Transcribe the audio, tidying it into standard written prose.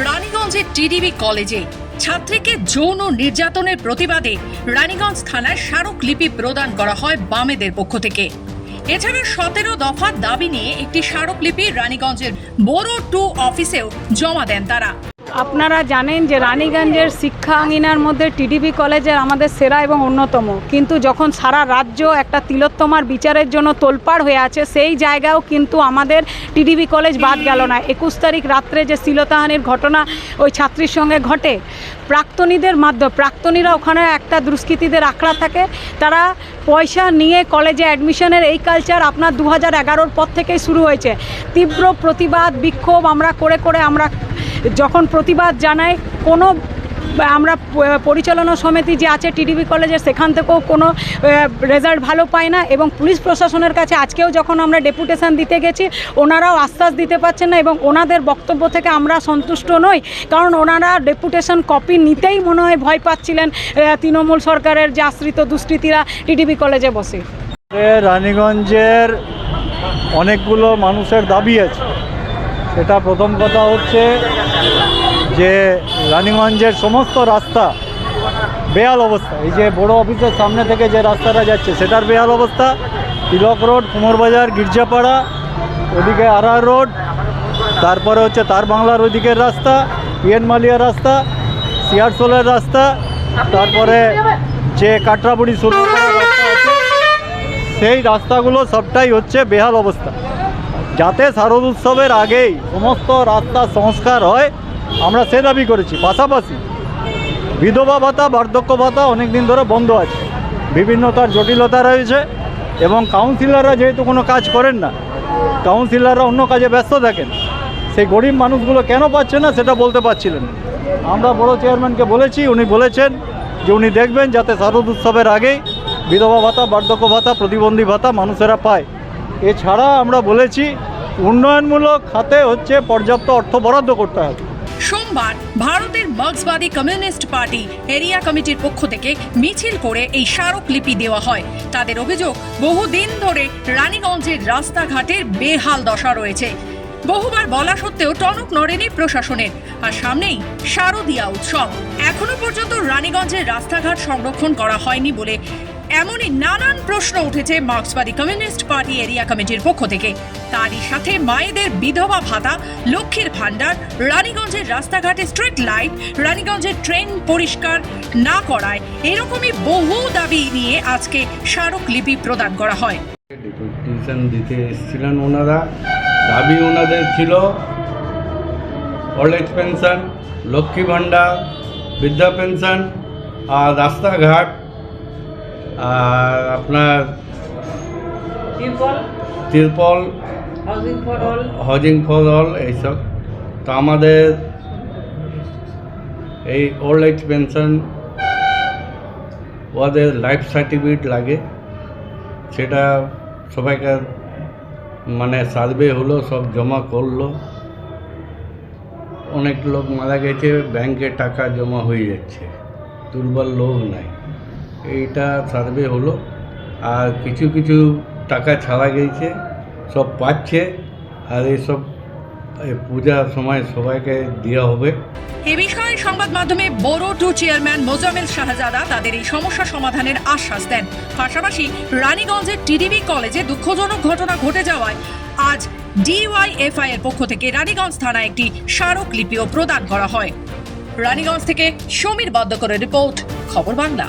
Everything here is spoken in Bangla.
রানীগঞ্জের টিডিবি কলেজে ছাত্রীকে যৌন নির্যাতনের প্রতিবাদে রানীগঞ্জ থানায় স্মারকলিপি প্রদান করা হয় বামেদের পক্ষ থেকে। এছাড়া 17 দফা দাবি নিয়ে একটি স্মারকলিপি রানীগঞ্জের বোরো 2 অফিসেও জমা দেন তারা। আপনারা জানেন যে রানীগঞ্জের শিক্ষা আঙিনার মধ্যে টিডিবি কলেজের আমাদের সেরা এবং অন্যতম, কিন্তু যখন সারা রাজ্য একটা তিলোত্তমার বিচারের জন্য তোলপাড় হয়ে আছে, সেই জায়গাও কিন্তু আমাদের টিডিবি কলেজ বাদ গেল না। 21 তারিখ রাত্রে যে শ্লীলতাহানির ঘটনা ওই ছাত্রীর সঙ্গে ঘটে, প্রাক্তনীরা ওখানে একটা দুষ্কৃতীদের আখড়া থাকে, তারা পয়সা নিয়ে কলেজে অ্যাডমিশনের এই কালচার আপনার 2011-র পর থেকেই শুরু হয়েছে। তীব্র প্রতিবাদ বিক্ষোভ আমরা করে আমরা যখন প্রতিবাদ জানাই, আমরা পরিচালনা সমিতি যে আছে টিডিবি কলেজের, সেখান থেকেও কোনো রেজাল্ট ভালো পায় না। এবং পুলিশ প্রশাসনের কাছে আজকেও যখন আমরা ডেপুটেশন দিতে গেছি, ওনারাও আশ্বাস দিতে পারছেন না এবং ওনাদের বক্তব্য থেকে আমরা সন্তুষ্ট নই, কারণ ওনারা ডেপুটেশন কপি নিতেই মনে হয় ভয় পাচ্ছিলেন তৃণমূল সরকারের যে আশ্রিত দুষ্কৃতীরা টিডিবি কলেজে বসে। রানীগঞ্জের অনেকগুলো মানুষের দাবি আছে। সেটা প্রথম কথা হচ্ছে যে রানীগঞ্জের সমস্ত রাস্তা বেহাল অবস্থা। এই যে বড় অফিসের সামনে থেকে যে রাস্তাটা যাচ্ছে সেটার বেহাল অবস্থা। তিলক রোড, কুমোরবাজার, গির্জাপাড়া, ওদিকে আরআর রোড, তারপরে হচ্ছে তার বাংলার ওইদিকের রাস্তা, পিএন মালিয়া রাস্তা, সিয়ারসোলের রাস্তা, তারপরে যে কাটরাবুড়ি শুরু রাস্তা আছে, সেই রাস্তাগুলো সবটাই হচ্ছে বেহাল অবস্থা। যাতে শারদ উৎসবের আগেই সমস্ত রাস্তা সংস্কার হয়, আমরা সে দাবি করেছি। পাশাপাশি বিধবা ভাতা, বার্ধক্য ভাতা অনেক দিন ধরে বন্ধ আছে, বিভিন্ন তার জটিলতা রয়েছে এবং কাউন্সিলররা যেহেতু কোনো কাজ করেন না, কাউন্সিলররা অন্য কাজে ব্যস্ত থাকেন, সেই গরিব মানুষগুলো কেন পাচ্ছে না সেটা বলতে পারছিলেন না। আমরা বড় চেয়ারম্যানকে বলেছি, উনি বলেছেন যে উনি দেখবেন যাতে শারদ উৎসবের আগেই বিধবা ভাতা, বার্ধক্য ভাতা, প্রতিবন্ধী ভাতা মানুষেরা পায়। এছাড়া আমরা বলেছি উন্নয়নমূলক খাতে হচ্ছে পর্যাপ্ত অর্থ বরাদ্দ করতে হবে। সোমবার ভারতের মার্ক্সবাদী কমিউনিস্ট পার্টি এরিয়া কমিটির পক্ষ থেকে মিছিল করে এই স্মারকলিপি দেওয়া হয়। তাদের অভিযোগ, বহুদিন ধরে রানীগঞ্জের রাস্তাঘাটের বেহাল দশা রয়েছে। বহুবার বলা সত্ত্বেও টনক নড়েনি প্রশাসনের। আর সামনেই শারদীয়া উৎসব, এখনো পর্যন্ত রানীগঞ্জের রাস্তাঘাট সংরক্ষণ করা হয়নি বলে এমনই নানান প্রশ্ন উঠেছে মার্ক্সবাদী কমিউনিস্ট পার্টি এরিয়া কমিটির পক্ষ থেকে। তারই সাথে মায়েদের বিধবা ভাতা, লক্ষ্মীর ভাণ্ডার, রানীগঞ্জের রাস্তাঘাটে স্ট্রিট লাইট, রানীগঞ্জের ট্রেন পরিষ্কার না করায়, এরকমই বহু দাবি নিয়ে আজকে স্মারকলিপি প্রদান করা হয়। ডেপুটেশন দিতে এসেছিলেন ওনারা। দাবি ওনাদের ছিল old age pension, Lakshmi Bhandar, বৃদ্ধা পেনশন, আর রাস্তাঘাট, আর আপনার তিরপল, হাউজিং ফর অল, এইসব। তো আমাদের এই ওল্ড এজ পেনশন, ওদের লাইফ সার্টিফিকেট লাগে, সেটা সবাইকে মানে সার্ভে হলো, সব জমা করলো। অনেক লোক মারা গেছে, ব্যাংকে টাকা জমা হয়ে যাচ্ছে, দুর্বল লোক নাই। এইটা সার্ভে হলো, আর কিছু কিছু টাকা ছাড়া গেছে, সব পাচ্ছে। আর এইসব পূজার সময় সবাইকে দেওয়া হবে। এ বিষয়ে সংবাদ মাধ্যমে বোরো 2 চেয়ারম্যান মোজামেল শাহজাদা তাদের এই সমস্যা সমাধানের আশ্বাস দেন। পাশাপাশি রানীগঞ্জের টিডিবি কলেজে দুঃখজনক ঘটনা ঘটে যাওয়ায় আজ ডিওয়াইএফআই এর পক্ষ থেকে রানীগঞ্জ থানায় একটি স্মারকলিপিও প্রদান করা হয়। রানীগঞ্জ থেকে সমীর বদ্ধকরের রিপোর্ট, খবর বাংলা।